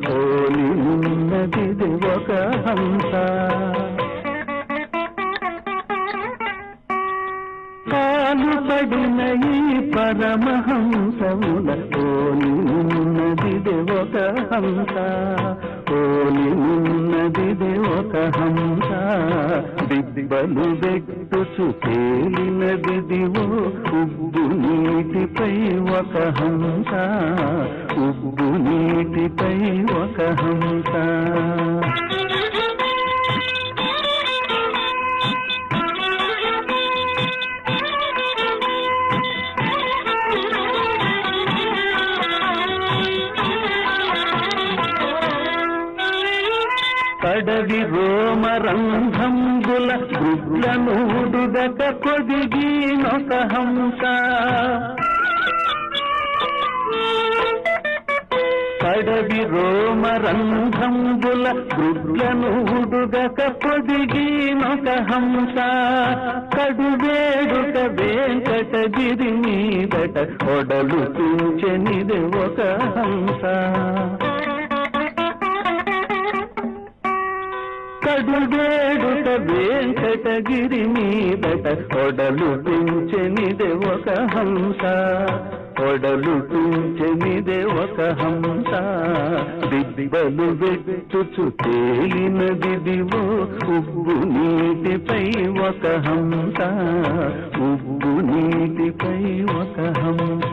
పోలి ఉన్నదిది ఒక హంస. కాలు పడిన ఈ పరమహంసముల పోలి ఉన్నదిది ఒక హంస. పోలి ఉన్నదిది ఒక హంస. దిబ్బలు వెట్టుచు తేలినదిదివో ఉబ్బు నీటిపై ఒక హంస. ఉబ్బు నీటిపై ఒక హంస. కడవి రోమరంధ్రంబుల గుడ్లనూడుగక పొదిగినొక హంస. కడవి రోమరంధ్రంబుల గుడ్లనూడుగక పొదిగినొక హంస. కడువేడుక వెంకటగిరి మీదట ఒడలు తుంచెనిది ఒక హంస. కడువేడుక వెంకటగిరి మీదట ఒడలు తుంచెనిదే ఒక హంస. ఒడలు తుంచెనిదే ఒక హంస. దిబ్బలు వెట్టుచు తేలినదిదివో ఉబ్బు నీటిపై ఒక హంస. ఉబ్బు నీటిపై ఒక హంస.